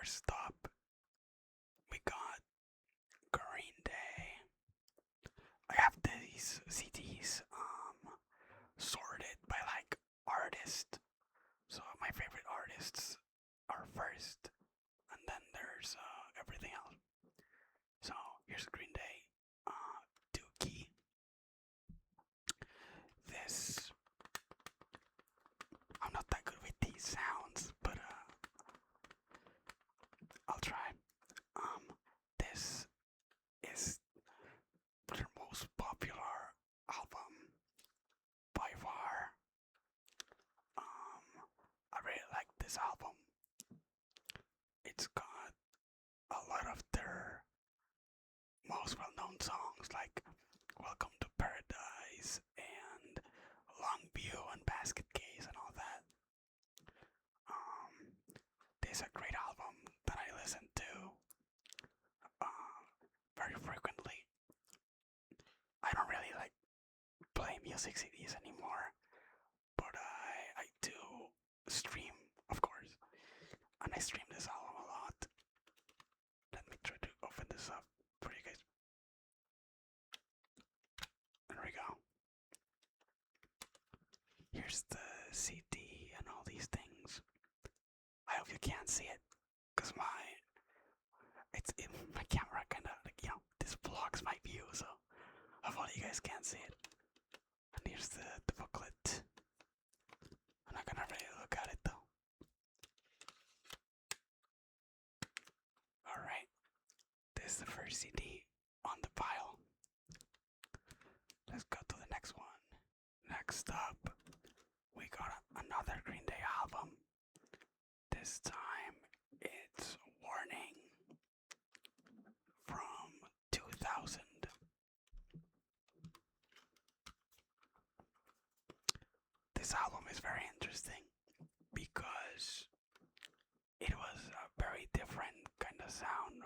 first up, we got Green Day. I have these CDs sorted by like artist. So my favorite artists are first, and then there's everything else. So here's Green Day, Dookie. This I'm not that good with these sounds, but I'll try. This is their most popular album by far. I really like this album. It's got a lot of their most well-known songs like Welcome to Paradise and Longview and Basket Case and all that. This is a great album that I listen to very frequently. I don't really like play music CDs anymore, but I do stream, of course, and I stream this album a lot. Let me try to open this up for you guys. There we go. Here's the CD and all these things. I hope you can't see it, cause my camera kinda like this blocks my view, so hopefully you guys can't see it. And here's the booklet. I'm not gonna really look at it though. Alright, this is the first CD on the pile. Let's go to the next one. Next up, we got another Green Day album. This time it's Warning from 2000. This album is very interesting because it was a very different kind of sound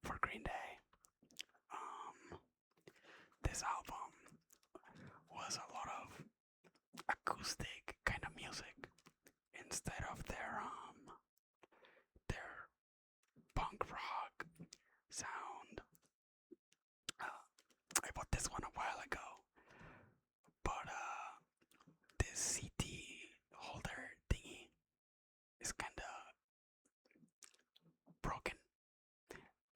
for Green Day. This album was a lot of acoustic kind of music instead of their punk rock sound. I bought this one a while ago, but this CD holder thingy is kinda broken.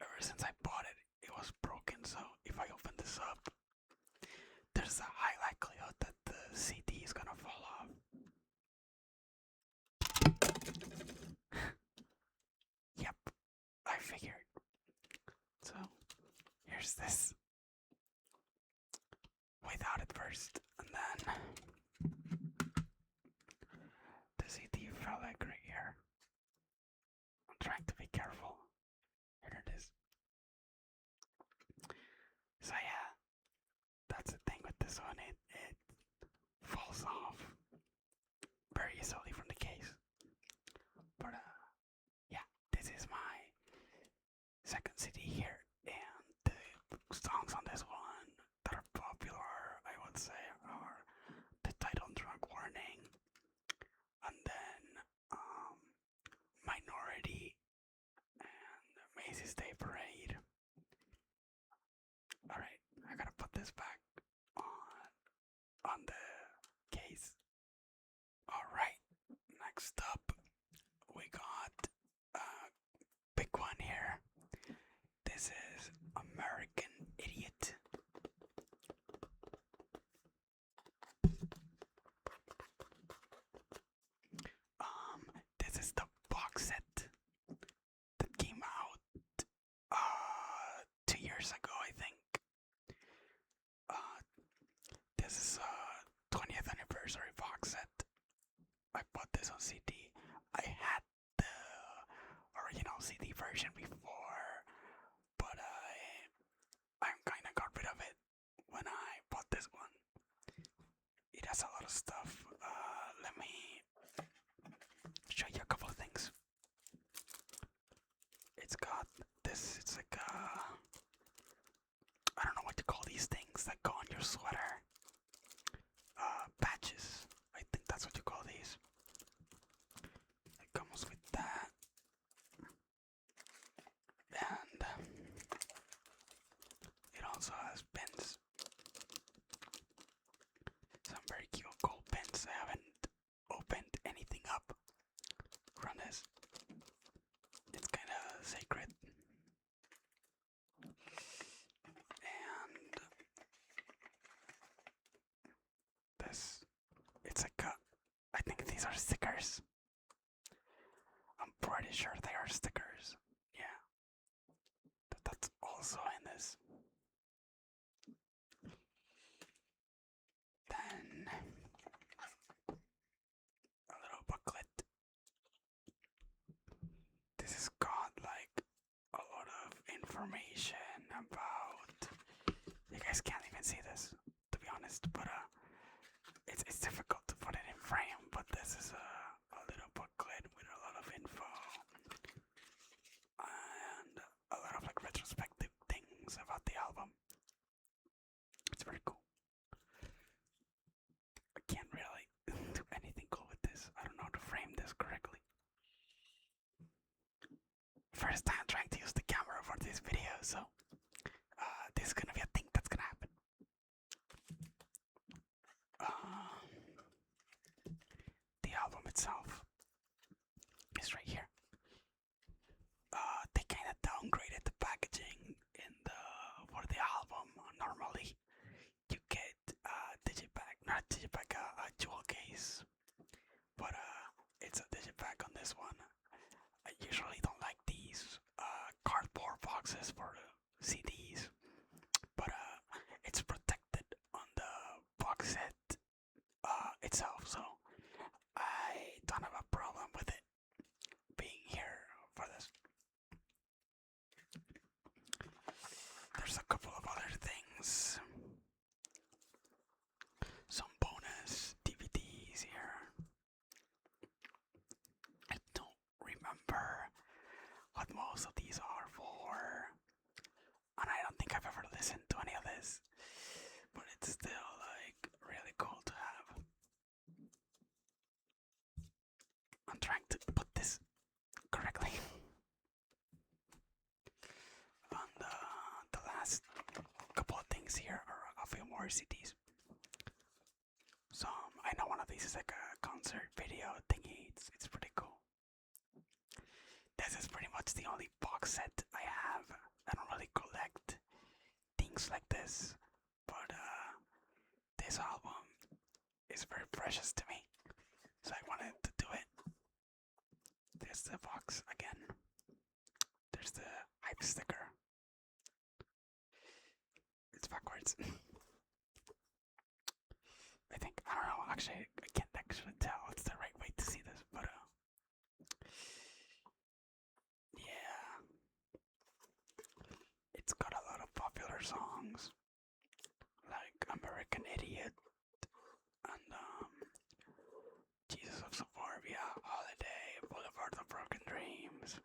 Ever since I bought it, it was broken, so if I open this up, there's a high likelihood that the CD is gonna fall off. Yep, I figured. So, here's this without it first, and then the CD fell like right here. I'm trying to be careful. Here it is. So yeah, that's the thing with this one. It falls off very easily from the case. But yeah, this is my second CD here, and the songs on this one that are popular, I would say, are the title track Warning, and then Minority and Macy's Day Parade. Alright, I gotta put this back on the case. Alright, next up we got a big one here. This is American Idiot. This is the box set that came out 2 years ago, I think. This is a 20th anniversary box set. I bought this on CD. I had the original CD version before, but I kinda got rid of it when I bought this one. It has a lot of stuff. Let me show you a couple of things. It's got this, it's like I don't know what to call these things that go on your sweater. Patches. I think that's what you call these. It comes with that. information about. You guys can't even see this, to be honest, but it's difficult to put it in frame. But this is a little booklet with a lot of info and a lot of like retrospective things about the album. It's very cool. I can't really do anything cool with this. I don't know how to frame this correctly. First time trying to use the camera for this video, so this is gonna be a thing that's gonna happen. The album itself is right here. They kind of downgraded the packaging for the album. Normally, you get not a digipack, a jewel case, but it's a digipack on this one. I usually don't like these cardboard boxes for the CDs, but it's protected on the box set itself, so I don't have a problem with it being here for this. There's a couple of other things. Some bonus DVDs here. I don't remember what most of these are for, and I don't think I've ever listened to any of this, but it's still like really cool to have. I'm trying to put this correctly. And the last couple of things here are a few more CDs. I know one of these is like a concert video thingy. It's pretty cool. This is pretty much the only box set I have. I don't really collect things like this, but this album is very precious to me, so I wanted to do it. There's the box again. There's the hype sticker. It's backwards. I think, I don't know, actually, I can't actually tell it's the right way to see this, but yeah. It's got a lot of popular songs, like American Idiot, and Jesus of Suburbia, Holiday, Boulevard of Broken Dreams.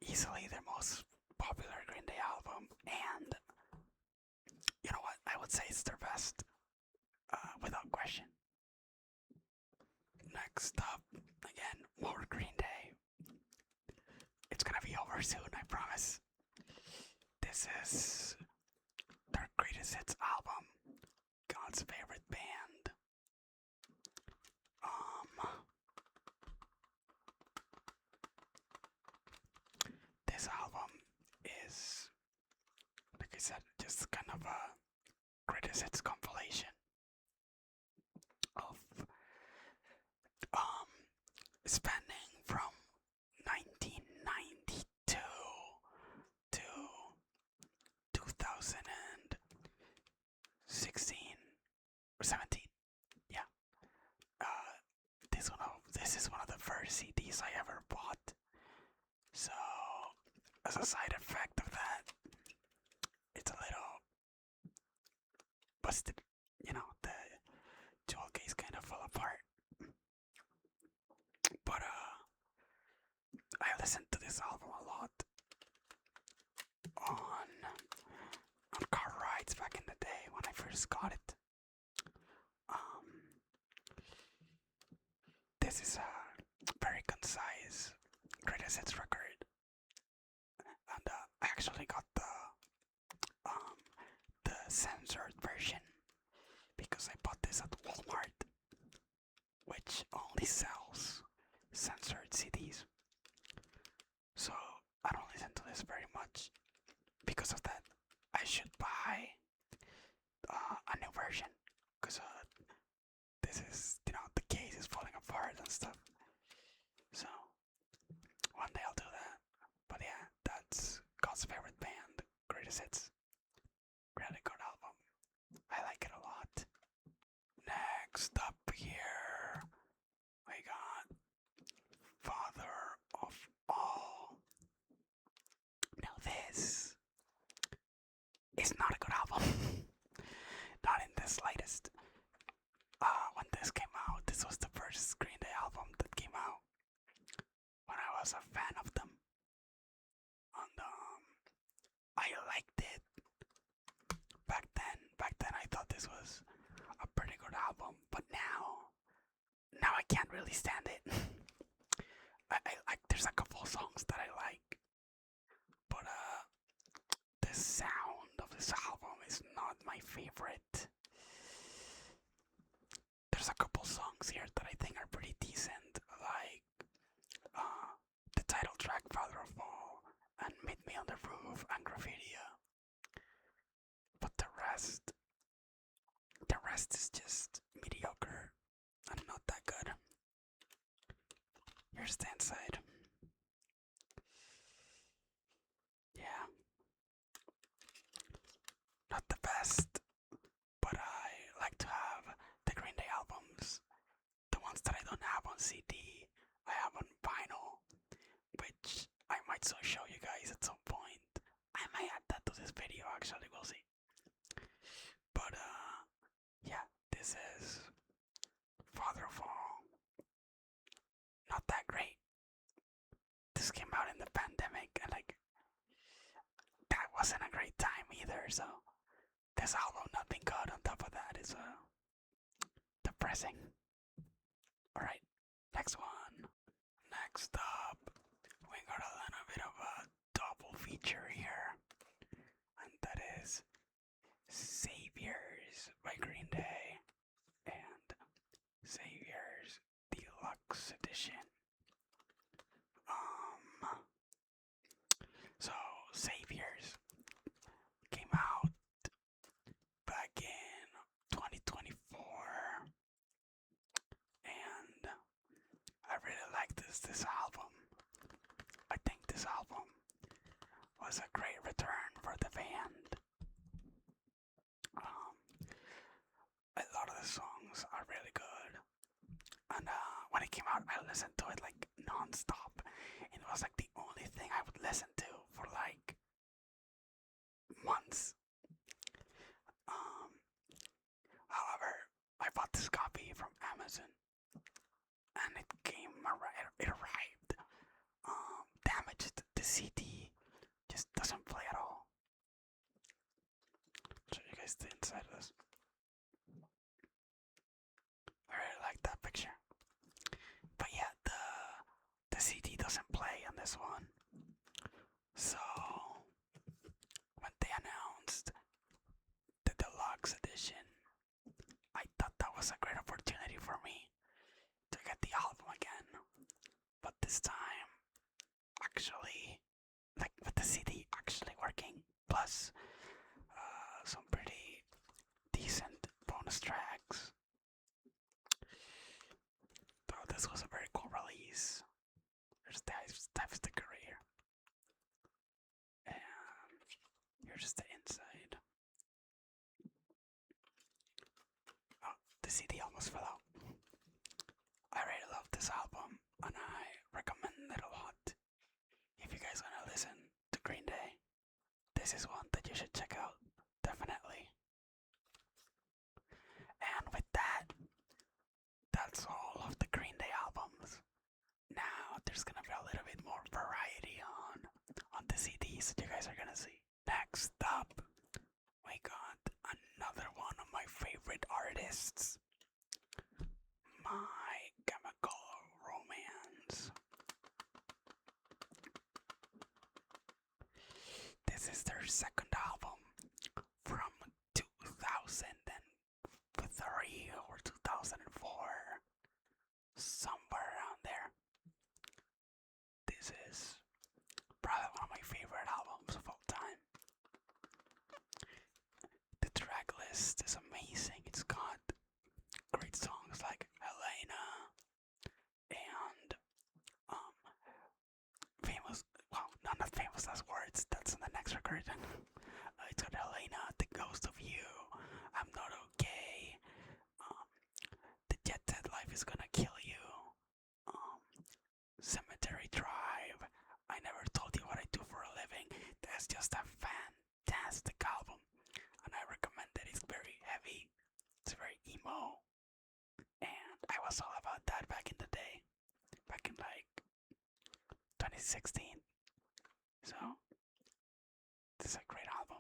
Easily their most popular Green Day album, and you know what? I would say it's their best, without question. Next up, again, more Green Day. It's gonna be over soon, I promise. This is their greatest hits album, God's favorite band. This album is, like I said, just kind of a greatest hits compilation of spanning from 1992 to 2016 or 17. Yeah. This is one of the first CDs I ever bought. So, as a side effect of that, it's a little busted. You know, the jewel case kind of fell apart. But I listened to this album a lot on car rides back in the day when I first got it. This is a very concise greatest hits record, and I actually got the censored version because I bought this at Walmart, which only sells censored CDs. So I don't listen to this very much. Because of that, I should buy a new version, because this is, the case is falling apart and stuff. So one day I'll do that. But yeah, that's God's favorite band, greatest hits. Really good album. I like it a lot. Next up here, we got Father of All. was a fan of them, and I liked it back then. Back then, I thought this was a pretty good album, but now I can't really stand it. I like. There's a couple songs that I like, but the sound of this album is not my favorite. There's a couple songs here that I think are pretty decent, like the title track "Father of All" and "Meet Me on the Roof" and "Graffitia." But the rest is just mediocre and not that good. Here's the inside. Yeah, not the best, but I like to have the Green Day albums. The ones that I don't have on CD, I have on vinyl, which I might so show you guys at some point. I might add that to this video actually, we'll see. But yeah, this is Father of All. Not that great. This came out in the pandemic, and like that wasn't a great time either. So this album not being good on top of that is depressing. All right, next one. Next up, we got a little bit of a double feature here, and that is Saviors by Green Day and Saviors Deluxe Edition. So Saviors came out back in 2024, and I really like this album. I think this album was a great return for the band. A lot of the songs are really good, and when it came out, I listened to it like non-stop. It was like the only thing I would listen to for like months. However, I bought this copy from Amazon, and it arrived damaged. The CD just doesn't play at all. I'll show you guys the inside of this. I really like that picture. But yeah, the CD doesn't play on this one. So when they announced the deluxe edition, I thought that was a great opportunity for me to get the album again. But this time, actually, like with the CD actually working, plus some pretty decent bonus tracks. So this was a very cool release. There's type sticker right here. And here's just the inside. Oh, the CD almost fell out. I really love this album, and I recommend it a lot. If you guys wanna listen to Green Day, this is one that you should check out, definitely. And with that, that's all of the Green Day albums. Now there's gonna be a little bit more variety on the CDs that you guys are gonna see. Next up, we got another one of my favorite artists, My Chemical Romance. This is their second album from 2003 or 2004, somewhere around there. This is probably one of my favorite albums of all time. The track list is amazing. It's got great songs like Helena and famous, well, not famous last words, that's in the next record. It's got Helena, The Ghost of You, I'm Not Okay, The Jet Set Life Is Gonna Kill You, Cemetery Drive, I Never Told You What I Do for a Living. That's just a fantastic album, and I recommend it. It's very heavy, it's very emo, and I was all about that back in the day, back in like 2016. So, this is a great album.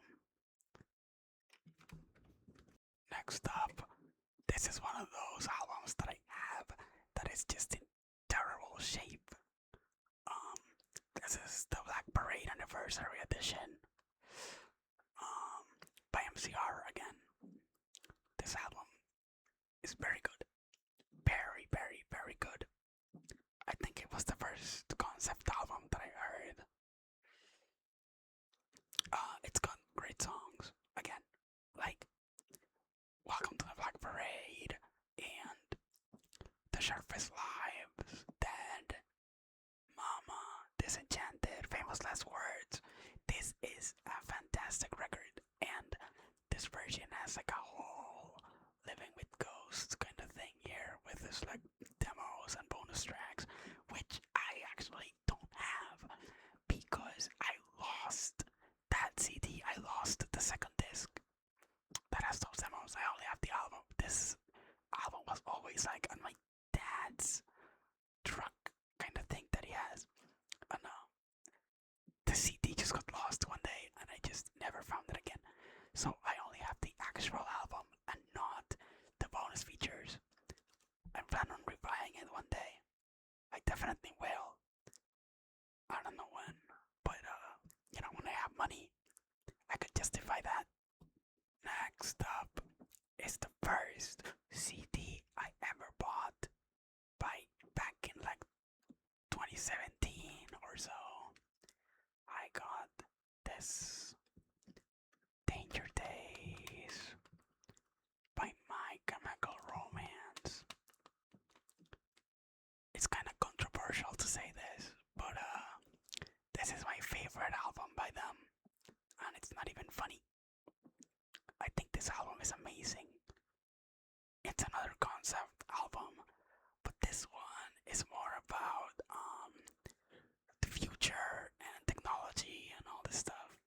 Next up, this is one of those albums that I have that is just in terrible shape. This is the Black Parade Anniversary Edition by MCR again. This album is very good. Very, very, very good. I think it was the first concept album that I heard. It's got great songs. Again, like Welcome to the Black Parade and The Sharpest Lives, Dead, Mama, Disenchanted, Famous Last Words. This is a fantastic record, and this version has like a whole Living with Ghosts kind of thing here with this like demos and bonus tracks, which I actually don't have because I lost that CD. I lost the second disc that has those demos. I only have the album. This album was always like on my dad's truck kind of thing that he has. And the CD just got lost one day and I just never found it again. So I only have the actual album and not the bonus features. I plan on rebuying it one day. I definitely will. I don't know when, but when I have money, I could justify that. Next up is the first CD I ever bought back in like 2017 or so. I got this Danger Days by My Chemical Romance. It's kind of controversial to say this, but this is my favorite album by them, and it's not even funny. I think this album is amazing. It's another concept album, but this one is more about the future and technology and all this stuff.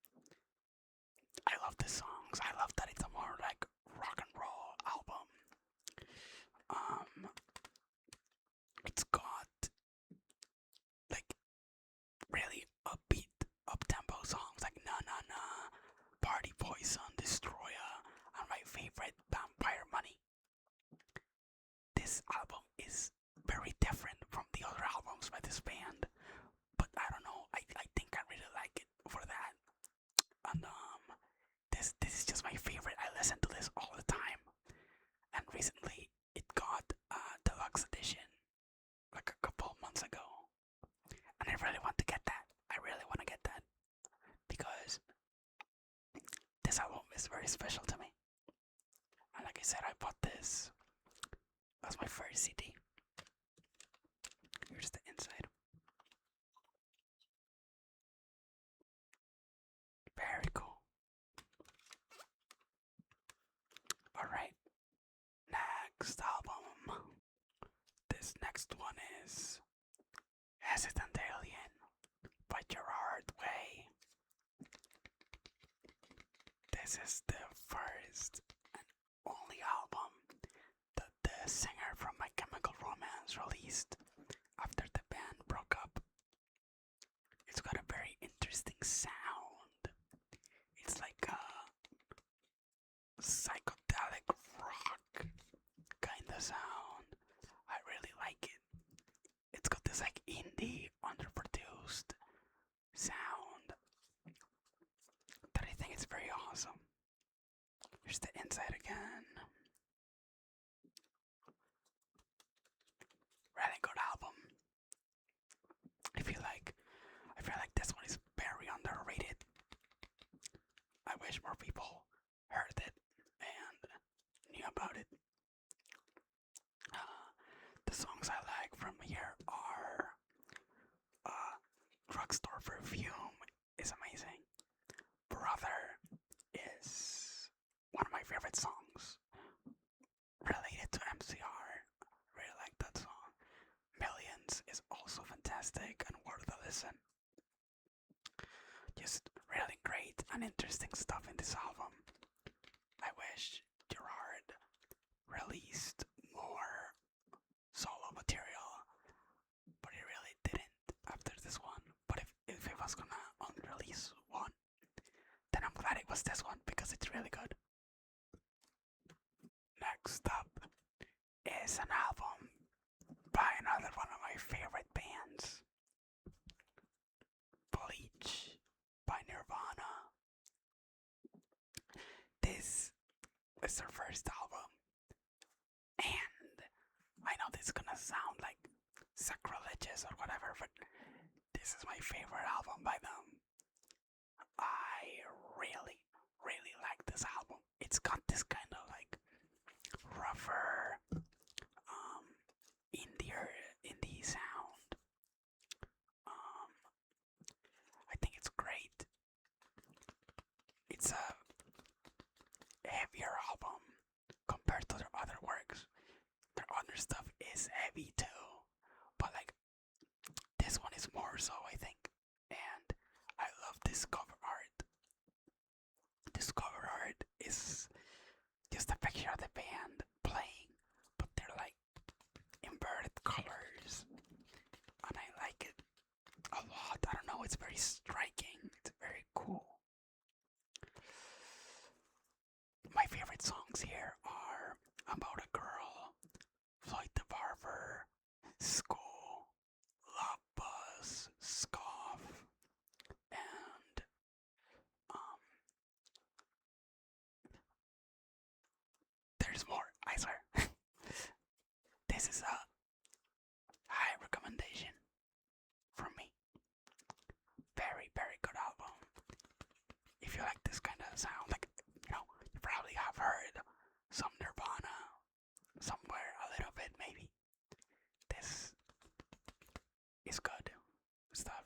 I love the songs. I love that it's a more like rock and roll album. It's got like really upbeat, up-tempo songs like Na Na Na, Party Poison, Destroyer, and my favorite, Vampire Money. This album is very different from the other albums by this band, but I don't know, I think I really like it for that. And this is just my favorite. I listen to this all the time, and recently it got a deluxe edition like a couple months ago, and I really want to get that. I really want to get that because this album is very special to me. And like I said, I bought this as my first CD. Here's the inside. Very cool. Alright, next album. This next one is Hesitant Alien by Gerard Way. This is the first and only album that the singer from My Chemical Romance released after the band broke up. It's got a very interesting sound. It's like a psychedelic rock kind of sound. I really like it. It's got this like indie, underproduced sound that I think is very awesome. Here's the inside again. Really good album. I feel like this one is very underrated. I wish more people heard it and knew about it. The songs I like from here are Drugstore Perfume is amazing. Brother is one of my favorite songs related to MCR. Really like that song. Millions is also fantastic and worth a listen. Just really great and interesting stuff in this album. I wish Gerard released more solo material, but he really didn't after this one. was this one because it's really good. Next up is an album by another one of my favorite bands, Bleach by Nirvana. This is their first album, and I know this is gonna sound like sacrilegious or whatever, but this is my favorite album by them. I really, really like this album. It's got this kind of like rougher, indie sound. I think it's great. It's a heavier album compared to their other works. Their other stuff is heavy too, but like this one is more so, I think. And I love this cover art. This cover art is just a picture of the band playing, but they're like inverted colors, and I like it a lot. I don't know, it's very striking. It's very cool. My favorite songs here are About a Girl, Floyd the Barber, School, Love Buzz, Scoff, and there's more, I swear. This is a high recommendation from me. Very, very good album. If you like this kind of sound, like, you probably have heard some Nirvana somewhere, a little bit maybe. This is good stuff.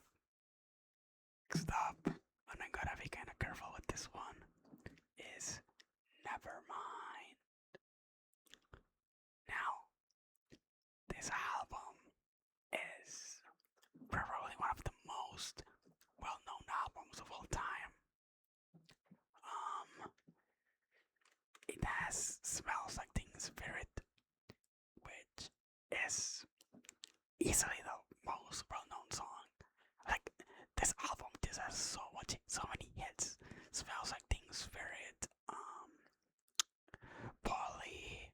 Next up, and I'm gonna be kind of careful with this one, is Nevermind. Now, this album is probably one of the most well-known albums of all time. It has Smells Like Teen Spirit, which is easily the most well-known song. Like, this album just has so many hits. Smells Like Teen Spirit, Polly,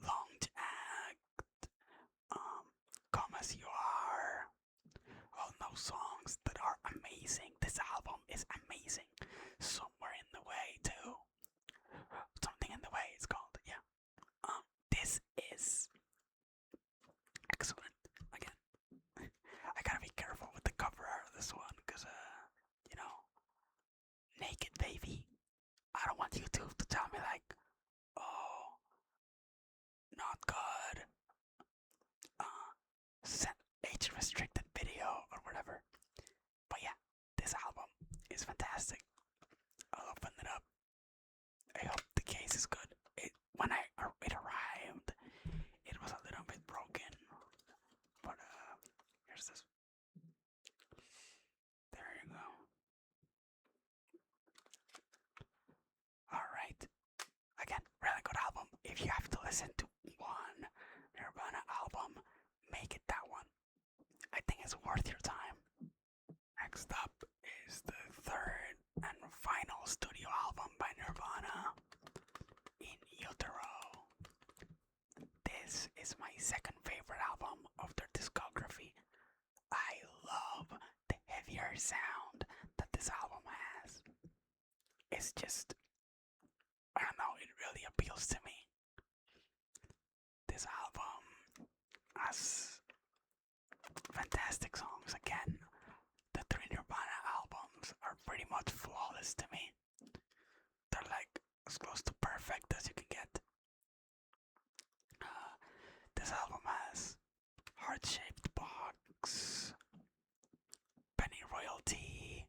Long to Act, Come As You Are, all those songs that are amazing. This album is amazing. Somewhere in the Way too. Something in the Way it's called, yeah. This is excellent. Again, I gotta be careful with the cover art of this one, because Naked Baby. I don't want YouTube to tell me like, oh, not good, age restricted video or whatever. But yeah, this album is fantastic. I'll open it up. I hope the case is good. When it arrived, it was a little bit broken, but here's this. There you go. All right. Again, really good album. If you have to listen to one Nirvana album, make it that one. I think it's worth your time. Next up is the third and final studio album by Nirvana, In Utero. This is my second favorite album of their discography. I love the heavier sound that this album has. It's just, I don't know, it really appeals to me. This album has fantastic songs. Again, the three Nirvana albums are pretty much flawless to me. They're like as close to perfect as you can get. This album has Heart-Shaped Box, Penny Royalty,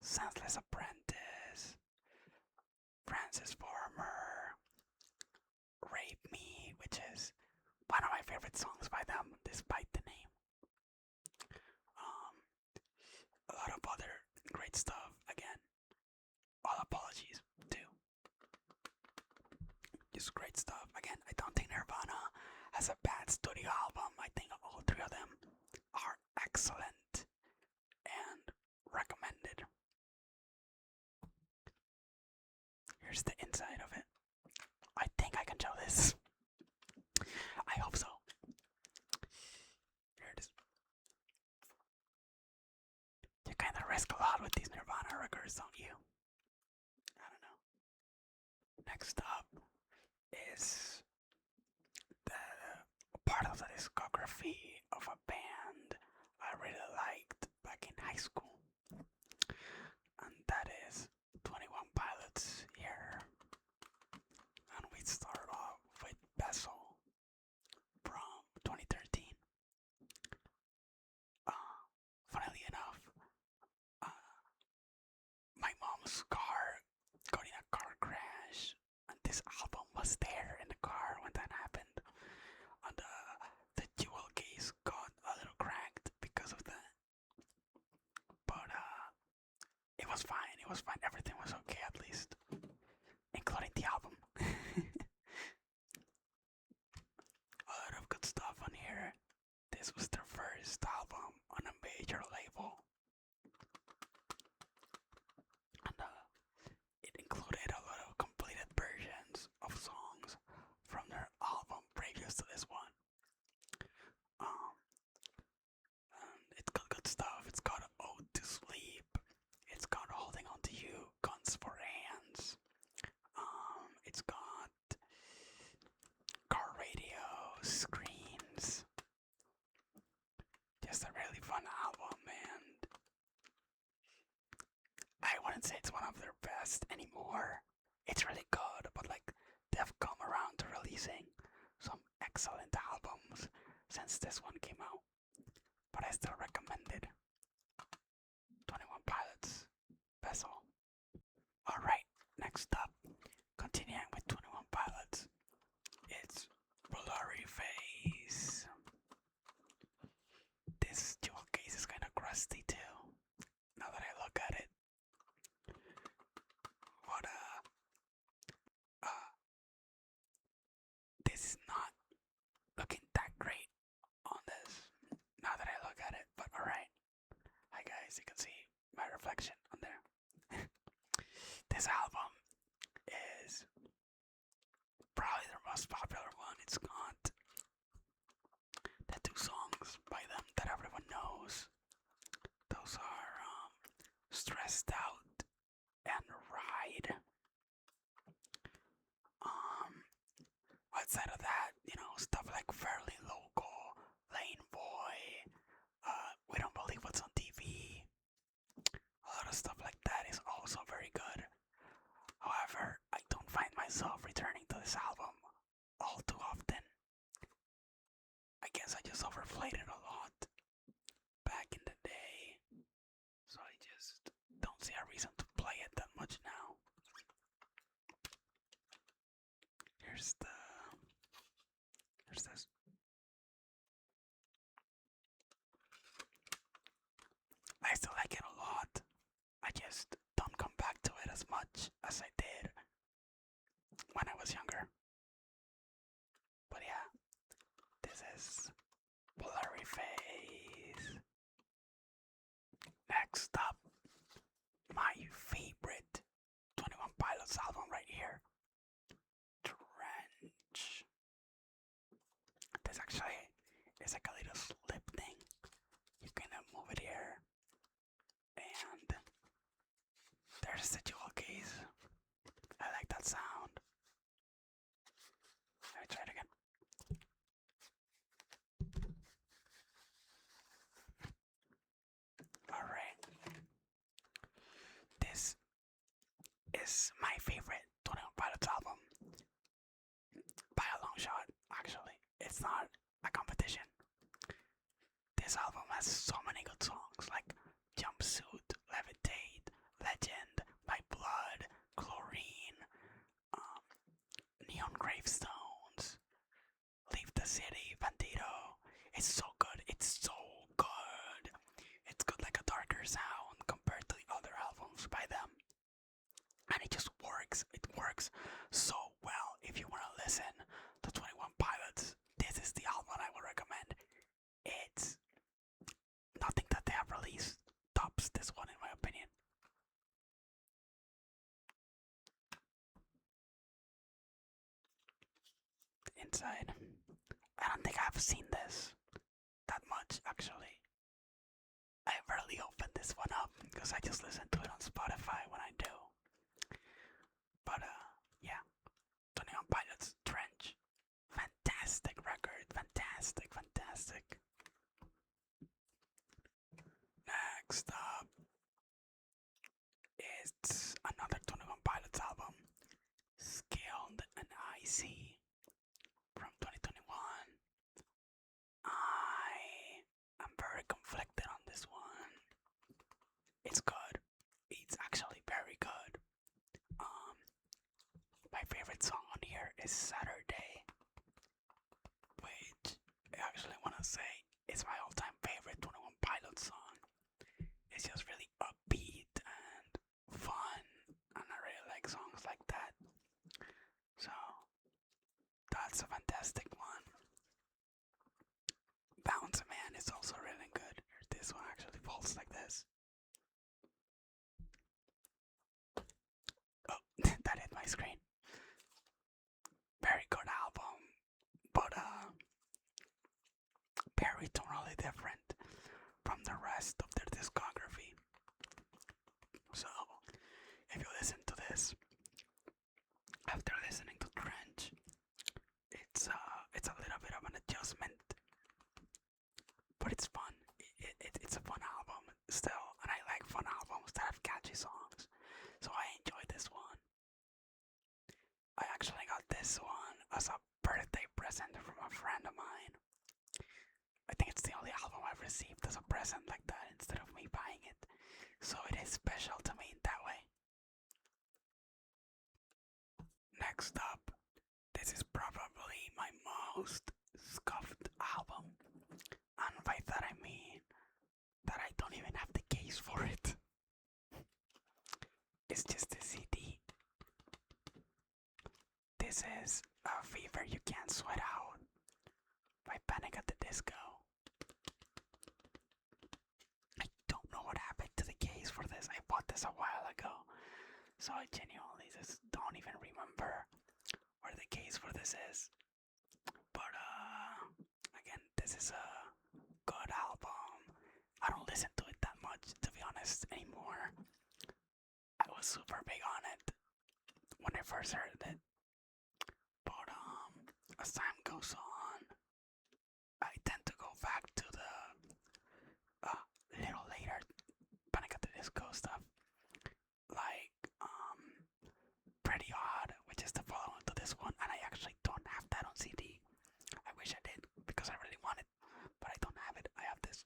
Senseless Apprentice, Francis Farmer, Rape Me, which is one of my favorite songs by them, despite the name. A lot of other great stuff. Again, all apologies too. Just great stuff. Again, I don't think Nirvana has a bad studio album. I think all three of them are excellent and recommended. Here's the inside of it. I think I can show this. I hope so. Here it is. You kind of risk a lot with these Nirvana records, don't you? I don't know. Next up is the part of the discography of a band I really liked back in high school. And that is 21 Pilots here. And we start off with Bezel from 2013. Funnily enough, my mom's car got in a car crash, and this album was there in the car when that happened. And the jewel case got a little cracked because of that. But it was fine. It was fine. Everything was okay at least, including the album. A lot of good stuff on here. This was their first album on a major label. And it included a lot of completed versions of songs from their album previous to this one. And it's got good stuff. It's got Ode to Sleep. It's got Holding On To You, Guns for Hands. It's got Car Radio, Screens. Just a really fun album, and I wouldn't say it's one of their best anymore. It's really good, but like they've come around to releasing some excellent albums since this one came out. But I still recommend it. 21 Pilots, Bezel. Alright, next up, continuing with 21 Pilots, it's Blurry Face. This jewel case is kind of crusty too, now that I look at it. But this is not looking that great on this, now that I look at it, but alright. Hi guys, you can see my reflection on there. This album is probably their most popular one. It's got the two songs by them that everyone knows. Those are Stressed Out and Ride. Outside of that, stuff like Fairly Local, Lane Boy, We Don't Believe What's on TV. A lot of stuff like that is also very good. However, I don't find myself returning to this album all too often. I guess I just overplayed it a lot back in the day, so I just don't see a reason to play it that much now. Here's this. I still like it a lot. I just don't come back to it as much as I did when I was younger. But yeah, this is Blurry Face. Next up, my favorite 21 Pilots album right here, Trench. This actually is like a little slip thing. You can move it here, and there's the jewel case. I like that sound. Let me try it again. Alright. This is my favorite 21 Pilots album. By a long shot, actually. It's not a competition. inside. I don't think I've seen this that much actually. I rarely open this one up because I just listen to it on Spotify when I do. But yeah, 21 Pilots Trench. Fantastic record, fantastic, fantastic. Next up, it's another 21 Pilots album, Skilled and Icy, from 2021. I am very conflicted on this one. It's good. It's actually very good. My favorite song on here is Saturday, which I actually want to say is my all-time favorite 21 Pilots song. It's just really upbeat and fun, and I really like songs like that. So that's a fantastic one. Bounce Man is also really good. This one actually falls like this. Oh, that hit my screen. Very good album, but very totally different from the rest of their discography. So, if you listen to this after listening to Trench, it's a little bit of an adjustment, but it's fun. It's a fun album still, and I like fun albums that have catchy songs. So I enjoy this one. I actually got this one as a birthday present from a friend of mine. I think it's the only album I've received as a present like that instead of me buying it. So it is special to me in that way. Next up, this is probably my most scuffed album. And by that I mean that I don't even have the case for it. It's just a CD. This is A Fever You Can't Sweat Out by Panic at the Disco. I don't know what happened to the case for this. I bought this a while ago, so I genuinely just don't even remember where the case for this is. But again, this is a good album. I don't listen to it that much, to be honest, anymore. I was super big on it when I first heard it. But as time goes on, I tend to go back to the little later Panic at the Disco stuff, like Pretty Odd, which is the follow-on to this one, and I actually don't have that on CD. I wish I did because I really want it, but I don't have it. I have this.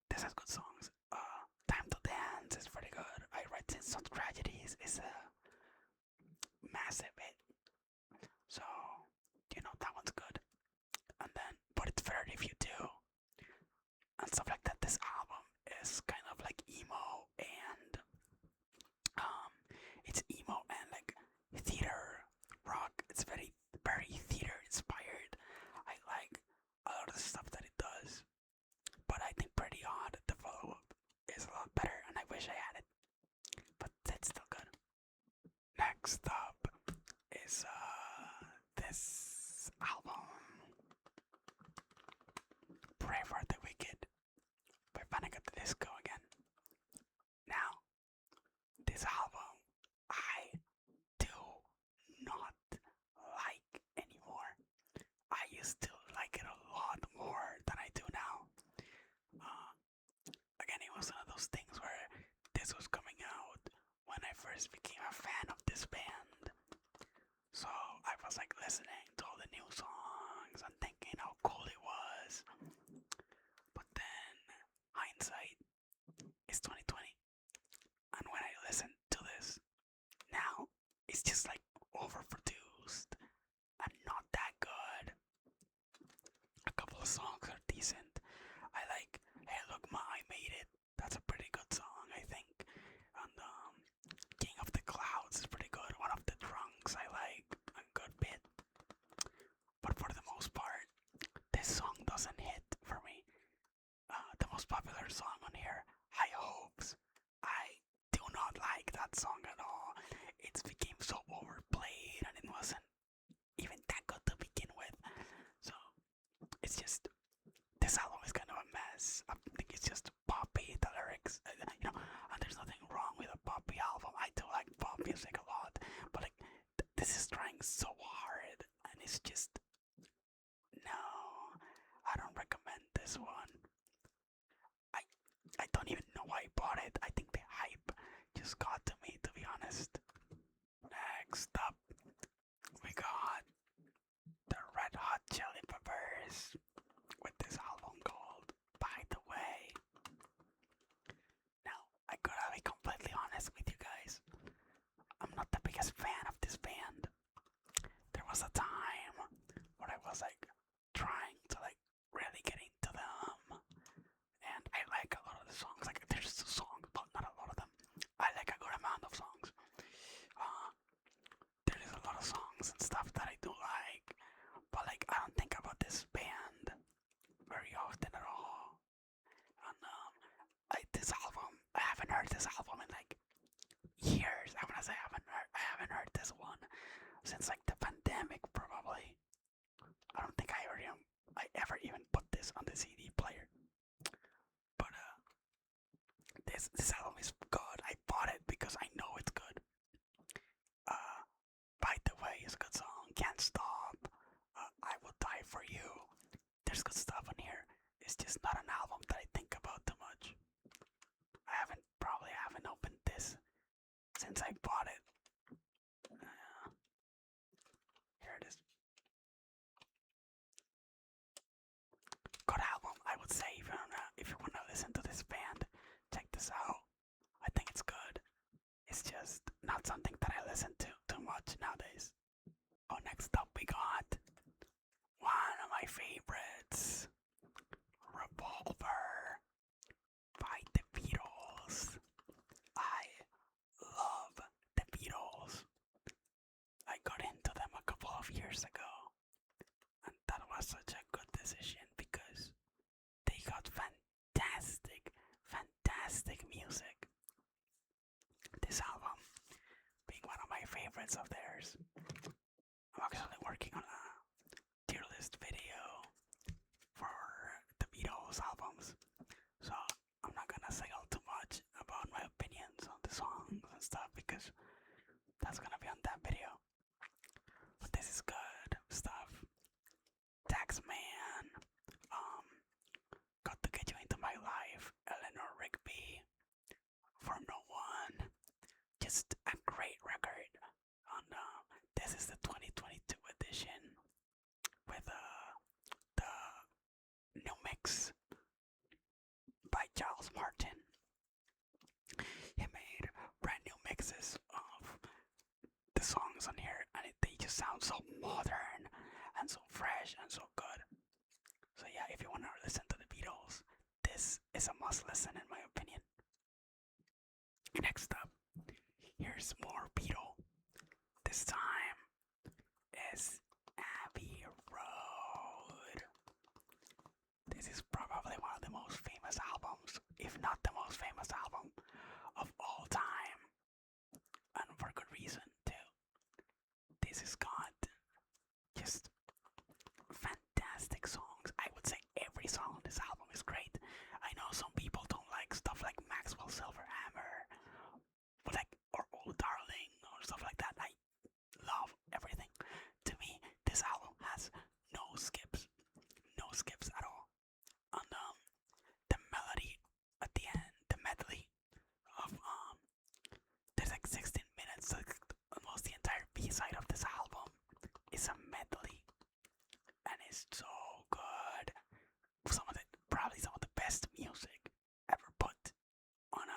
This has good songs. Time to Dance is pretty good. I Write Sins on Tragedies is a massive hit. So, you know, that one's good. And then, but it's better if you do. And stuff like that. This album is kind of like emo and, it's emo and like theater rock. It's very, very theater inspired. I like a lot of the stuff that it does. But I think Pretty Odd, the follow-up, is a lot better, and I wish I had it. But it's still good. Next up is this album, Pray for the Wicked by Panic at the Disco again. Now, this album I do not like anymore. I used to like it a lot more than I do now. Again, it was one of those things where this was coming out when I first became a fan of this band. So I was like listening to all the new songs and thinking how cool it was. But then hindsight is 2020. And when I listen to this now, it's just like overproduced and not that good. A couple of songs are decent. I like Hey Look Ma, I Made It. That's a pretty good song, I think. And King of the Clouds is pretty good. One of the Drunks I like a good bit. But for the most part, this song doesn't hit for me. The most popular song on here, High Hopes, just got to me, to be honest. Next up, we got the Red Hot Chili Peppers with this album called By the Way. Now, I gotta be completely honest with you guys. I'm not the biggest fan of this band. There was a time where I was like trying to like really get into them, and I like a lot of the songs. Like there's songs, but not a lot of them. I like a good amount of songs. There is a lot of songs and stuff that I do like, but like I don't think about this band very often at all. And this album, I haven't heard this album in like years. I wanna say I haven't heard this one since like the pandemic probably. I don't think I ever even put this on the CD player. But this album is good. I bought it because I know it's good. By the Way is a good song. Can't Stop. I Will Die for You. There's good stuff on here. It's just not an album that I think about too much. I probably haven't opened this since I bought it. Here it is. Good album, I would say. If you wanna listen to this band, check this out. I think it's good. It's just not something that I listen to too much nowadays. Oh, next up we got one of my favorites, Revolver by the Beatles. I love the Beatles. I got into them a couple of years ago, and that was such a good decision because they got fantastic music. This album being one of my favorites of theirs. I'm actually working on a tier list video for the Beatles albums, so I'm not gonna say all too much about my opinions on the songs and stuff because that's gonna be on that video. But this is good stuff. Taxman, Got to Get You Into My Life, Eleanor Rigby, For No One. Just a great record. And this is the 2022 edition with the new mix by Charles Martin. He made brand new mixes of the songs on here, and they just sound so modern and so fresh and so good. So yeah, if you want to listen to the Beatles, this is a must listen in my opinion. Next up, here's more Beatle. This time is Abbey Road. This is probably one of the most famous albums, if not the most famous album of all time. And for good reason too. This has got just fantastic songs. I would say every song on this album is great. I know some people don't like stuff like Maxwell Silverhammer, but or Old Darling or stuff like that. I love everything. To me, this album has no skips at all. And the melody at the end, the medley of there's like 16 minutes. Like almost the entire B-side of this album is a medley, and it's so good. Probably some of the best music ever put on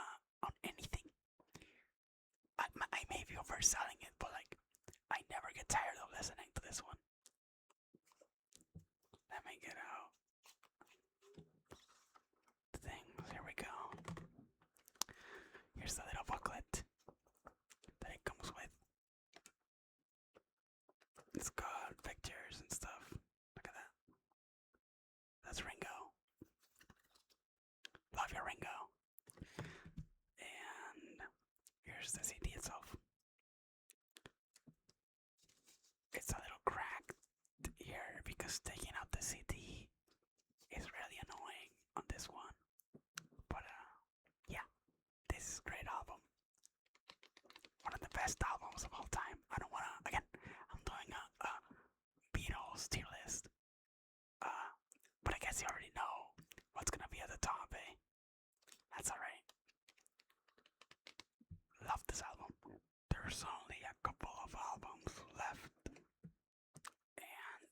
anything. I may be overselling it, but like I never get tired of listening to this one. Let me get out the things. Here we go. Here's the little booklet that it comes with. It's got pictures and stuff. Look at that. That's Ringo. Love your Ringo. And here's the CD itself. It's a little cracked here because taking out the CD is really annoying on this one. But yeah, this is a great album. One of the best albums of all time. I don't wanna, again, I'm doing a Beatles tier list. But I guess you already know what's gonna be at the top, eh? That's alright. there's only a couple of albums left, and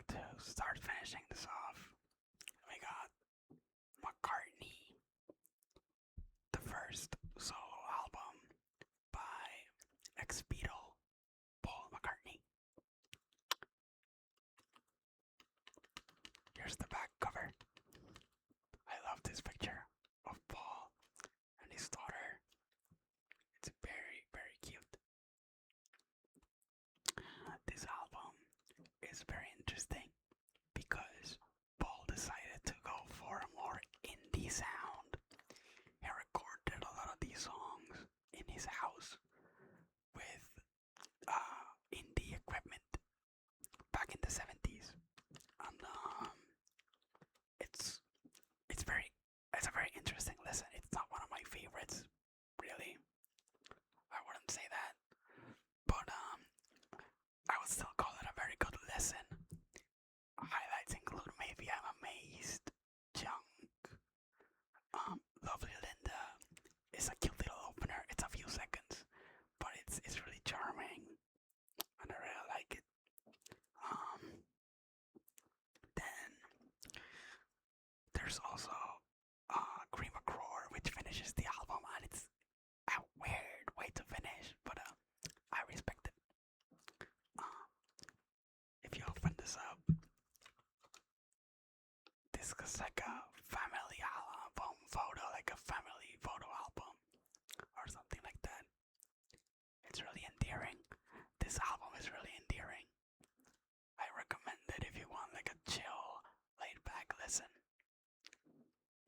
to start finishing this off, we got McCartney, the first solo album by ex-Beatle Paul McCartney. Here's the back cover. I love this picture of Paul and his daughter. It's very, very cute. This album is very interesting because Paul decided to go for a more indie sound. He recorded a lot of these songs in his house with indie equipment back in the 70s. And it's a very interesting listen. It's not one of my favorites, really. I wouldn't say that, but I would still call it a very good listen. Highlights include Maybe I'm Amazed, Junk, Lovely Linda. It's a cute little opener. It's a few seconds, but it's really charming, and I really like it. Then there's also Cream McCrory, which finishes the album, and it's a weird way to finish, but I respect it. If you open this up, this is like a family album photo, like a family photo album, or something like that. It's really endearing. This album is really endearing. I recommend it if you want like a chill, laid back listen.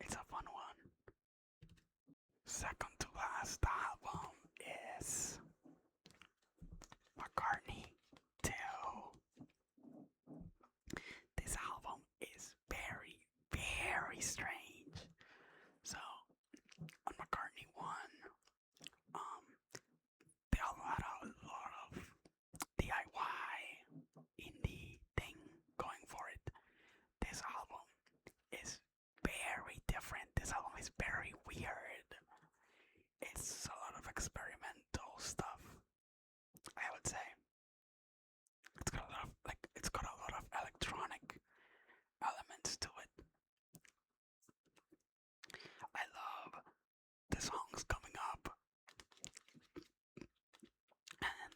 It's a fun one. Second to last album is McCartney 2. This album is very, very strange. So, on McCartney 1, the album had a lot of DIY indie thing going for it. This album is very different. This album is very weird. It's a lot of experimental stuff, I would say. It's got a lot of electronic elements to it. I love the songs coming up and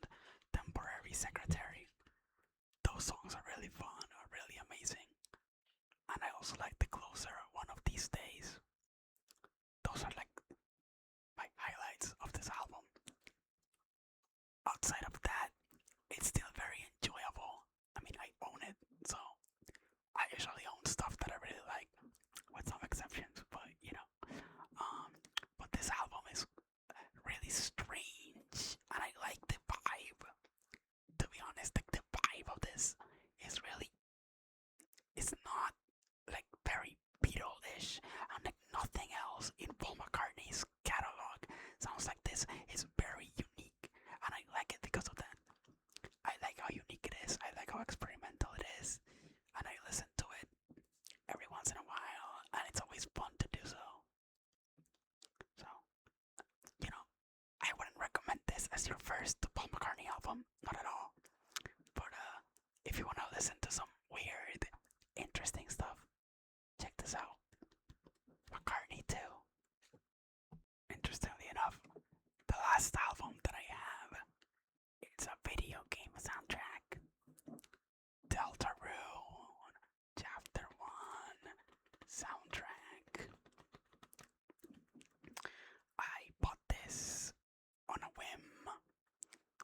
Temporary Secretary. Those songs are really fun, are really amazing. And I also like The Closer, One of These Days. Those are like my highlights of this album. Outside of that, it's still very enjoyable. I mean, I own it, so I usually own stuff that I really like, with some exceptions, but you know. But this album is really strange, and I like the vibe. To be honest, like the vibe of this is really, it's not like very Beatle-ish, and like nothing else in Paul McCartney's catalog sounds like this. It's very unique, and I like it because of that. I like how unique it is. I like how experimental it is, and I listen to it every once in a while, and it's always fun to do so. So, you know, I wouldn't recommend this as your first Paul McCartney album, not at all. But if you want to listen to some weird, interesting stuff, check this out. McCartney 2. Interestingly enough, the last album that I have, it's a video game soundtrack. Deltarune, Chapter 1 soundtrack. I bought this on a whim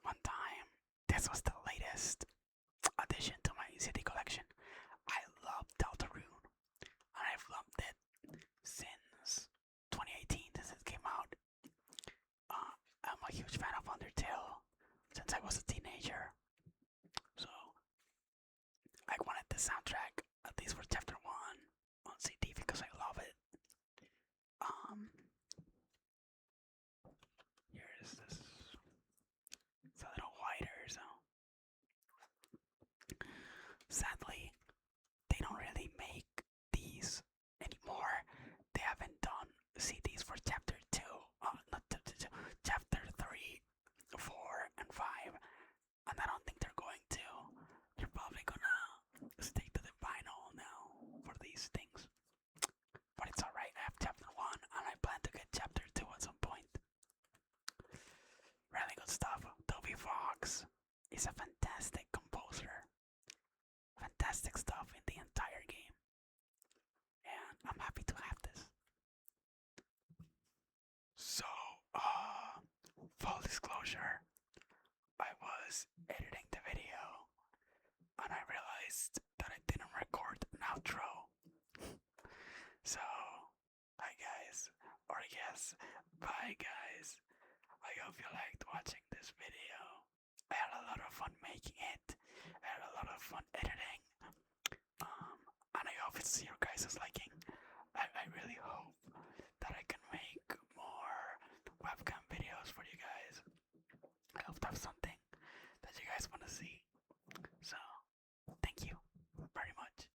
one time. This was the latest addition to my CD collection. I love Deltarune, and I've loved it since 2018, since it came out. I'm a huge fan of Undertale since I was a teenager, so I wanted the soundtrack, at least for Chapter 1, on CD because I love it. Here's this. It's a little wider, so sadly, they don't really make these anymore. They haven't done CDs for Chapter 2, not Chapter 2, Chapter 3 disclosure, I was editing the video and I realized that I didn't record an outro. So, hi guys, or yes, bye guys. I hope you